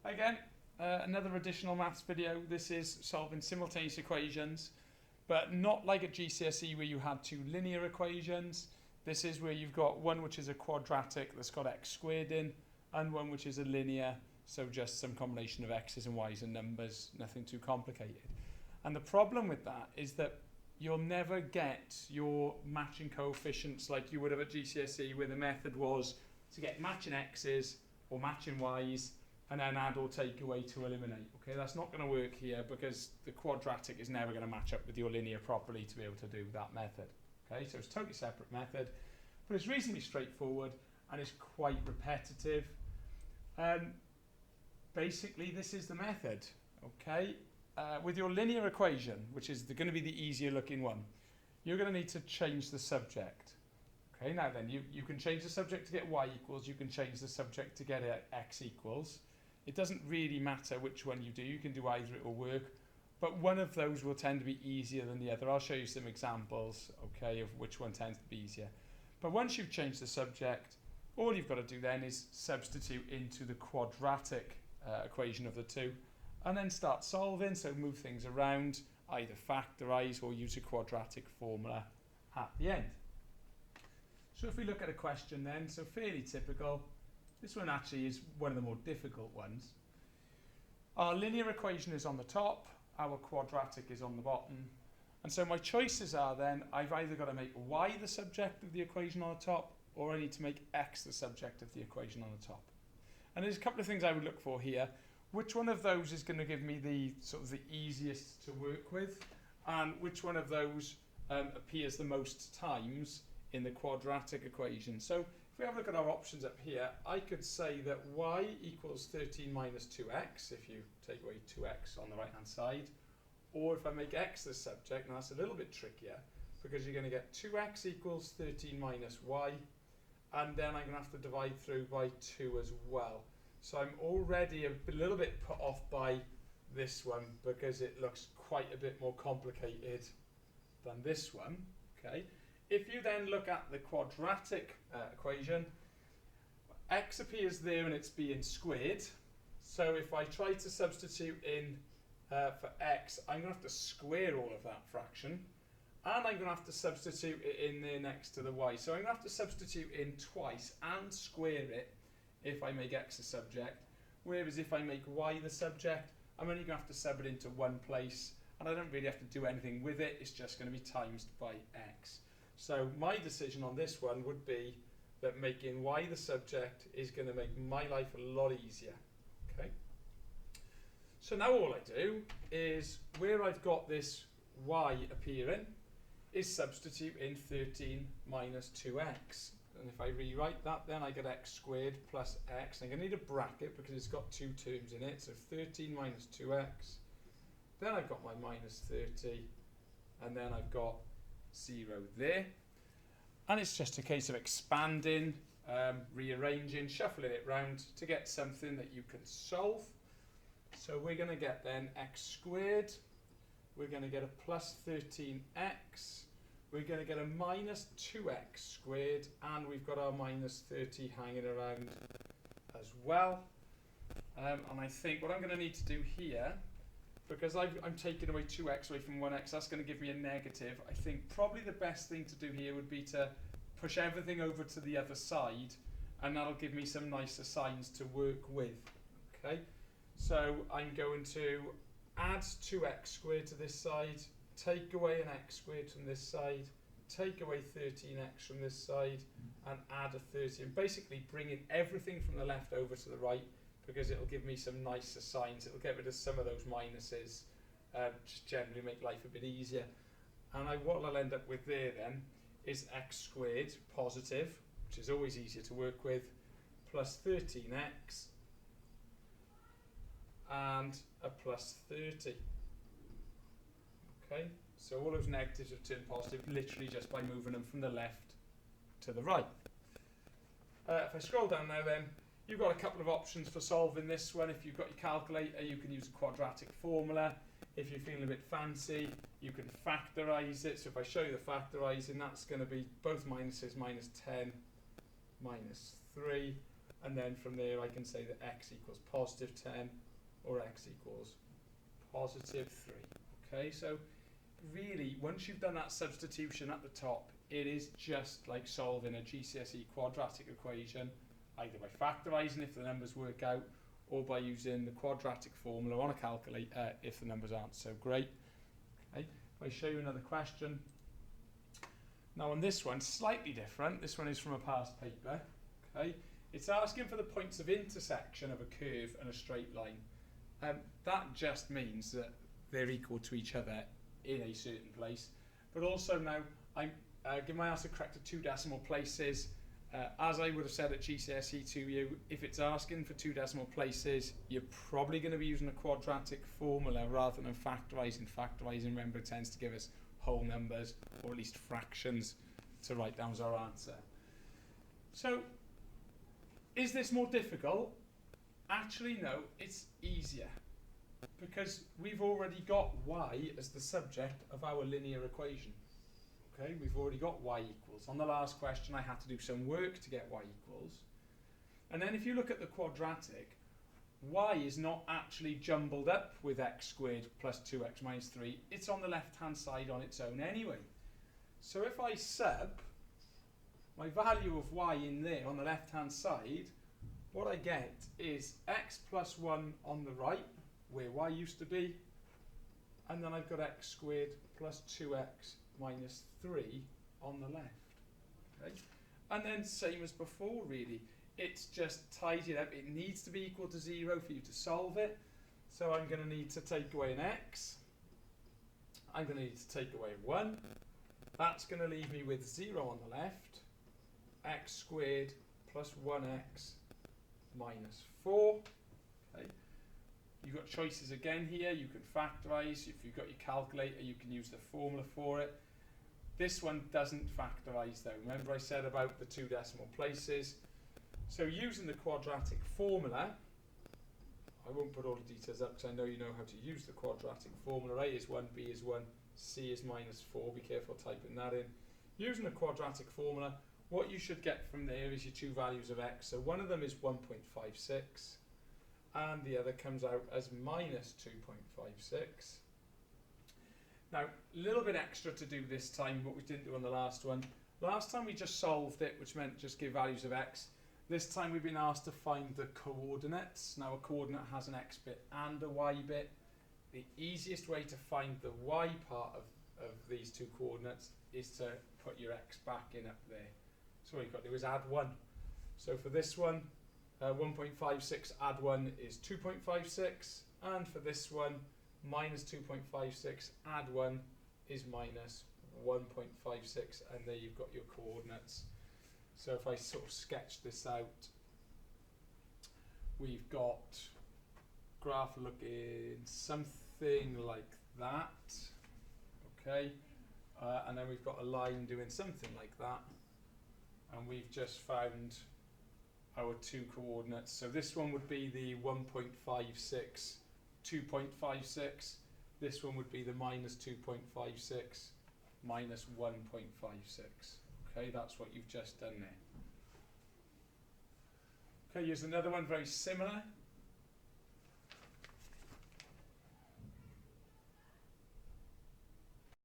Again, another additional maths video. This is solving simultaneous equations, but not like at GCSE where you had two linear equations. This is where you've got one which is a quadratic that's got x squared in, and one which is a linear, so just some combination of x's and y's and numbers, nothing too complicated. And the problem with that is that you'll never get your matching coefficients like you would have at GCSE, where the method was to get matching x's or matching y's and then add or take away to eliminate. Okay, that's not going to work here because the quadratic is never going to match up with your linear properly to be able to do that method. Okay, so it's a totally separate method, but it's reasonably straightforward and it's quite repetitive. Basically, this is the method. Okay, with your linear equation, which is going to be the easier looking one, you're going to need to change the subject. Okay, now then, you can change the subject to get y equals, you can change the subject to get x equals. It doesn't really matter which one you do, you can do either, it will work, but one of those will tend to be easier than the other. I'll show you some examples, okay, of which one tends to be easier. But once you've changed the subject, all you've got to do then is substitute into the quadratic equation of the two, and then start solving, so move things around, either factorise or use a quadratic formula at the end. So if we look at a question then, so fairly typical, this one actually is one of the more difficult ones. Our linear equation is on the top, our quadratic is on the bottom, and so my choices are then, I've either got to make y the subject of the equation on the top, or I need to make x the subject of the equation on the top. And there's a couple of things I would look for here. Which one of those is going to give me the sort of the easiest to work with, and which one of those appears the most times in the quadratic equation? So if we have a look at our options up here, I could say that y equals 13 minus 2x, if you take away 2x on the right hand side, or if I make x the subject, now that's a little bit trickier, because you're going to get 2x equals 13 minus y, and then I'm going to have to divide through by 2 as well. So I'm already a little bit put off by this one because it looks quite a bit more complicated than this one. Okay. If you then look at the quadratic equation, x appears there and it's being squared. So if I try to substitute in for x, I'm going to have to square all of that fraction. And I'm going to have to substitute it in there next to the y. So I'm going to have to substitute in twice and square it if I make x the subject, whereas if I make y the subject, I'm only going to have to sub it into one place, and I don't really have to do anything with it, it's just going to be times by x. So my decision on this one would be that making y the subject is going to make my life a lot easier. Okay. So now all I do is, where I've got this y appearing, is substitute in 13 minus 2x. And if I rewrite that, then I get x squared plus x. I'm going to need a bracket because it's got two terms in it. So 13 minus 2x. Then I've got my minus 30. And then I've got 0 there. And it's just a case of expanding, rearranging, shuffling it round to get something that you can solve. So we're going to get then x squared. We're going to get a plus 13x. We're going to get a minus 2x squared, and we've got our minus 30 hanging around as well. And I think what I'm going to need to do here, because I'm taking away 2x away from 1x, that's going to give me a negative. I think probably the best thing to do here would be to push everything over to the other side, and that'll give me some nicer signs to work with. Okay, so I'm going to add 2x squared to this side, take away an x squared from this side, take away 13x from this side, and add a 30. And basically bringing everything from the left over to the right, because it'll give me some nicer signs. It'll get rid of some of those minuses, just generally make life a bit easier. And what I'll end up with there then is x squared, positive, which is always easier to work with, plus 13x, and a plus 30. Okay, so all those negatives have turned positive literally just by moving them from the left to the right. If I scroll down now then, you've got a couple of options for solving this one. If you've got your calculator, you can use a quadratic formula. If you're feeling a bit fancy, you can factorise it. So if I show you the factorising, that's going to be both minuses, minus 10, minus 3. and then from there I can say that x equals positive 10 or x equals positive 3. Okay, so really, once you've done that substitution at the top, it is just like solving a GCSE quadratic equation, either by factorising if the numbers work out, or by using the quadratic formula on a calculator if the numbers aren't so great. Okay, if I show you another question. Now on this one, slightly different. This one is from a past paper. Okay, it's asking for the points of intersection of a curve and a straight line. That just means that they're equal to each other in a certain place. But also now, I'm give my answer correct to 2 decimal places. As I would have said at GCSE to you, if it's asking for 2 decimal places, you're probably going to be using a quadratic formula rather than factorising. Factorising, remember, tends to give us whole numbers, or at least fractions, to write down as our answer. So, is this more difficult? Actually, no, it's easier. Because we've already got y as the subject of our linear equation. Okay, we've already got y equals. On the last question, I had to do some work to get y equals. And then if you look at the quadratic, y is not actually jumbled up with x squared plus 2x minus 3. It's on the left-hand side on its own anyway. So if I sub my value of y in there on the left-hand side, what I get is x plus 1 on the right, where y used to be, and then I've got x squared plus 2x minus 3 on the left. Okay? And then same as before really, it's just tied it up. It needs to be equal to 0 for you to solve it. So I'm going to need to take away an x. I'm going to need to take away 1. That's going to leave me with 0 on the left. X squared plus 1x minus 4. Okay. You've got choices again here. You can factorise. If you've got your calculator, you can use the formula for it. This one doesn't factorise though. Remember I said about the 2 decimal places. So using the quadratic formula, I won't put all the details up because I know you know how to use the quadratic formula. A is 1, B is 1, C is minus 4. Be careful typing that in. Using the quadratic formula, what you should get from there is your 2 values of x. So one of them is 1.56 and the other comes out as minus 2.56. Now, a little bit extra to do this time, what we didn't do on the last one. Last time we just solved it, which meant just give values of x. This time we've been asked to find the coordinates. Now a coordinate has an x bit and a y bit. The easiest way to find the y part of these 2 coordinates is to put your x back in up there. So what you've got to do is add 1. So for this one, 1.56 add 1 is 2.56, and for this one, minus 2.56 add 1 is minus 1.56, and there you've got your coordinates. So if I sort of sketch this out, we've got graph looking something like that, okay, and then we've got a line doing something like that, and we've just found our 2 coordinates. So this one would be the 1.56, 2.56. This one would be the minus 2.56, minus 1.56. Okay, that's what you've just done there. Okay, here's another one very similar.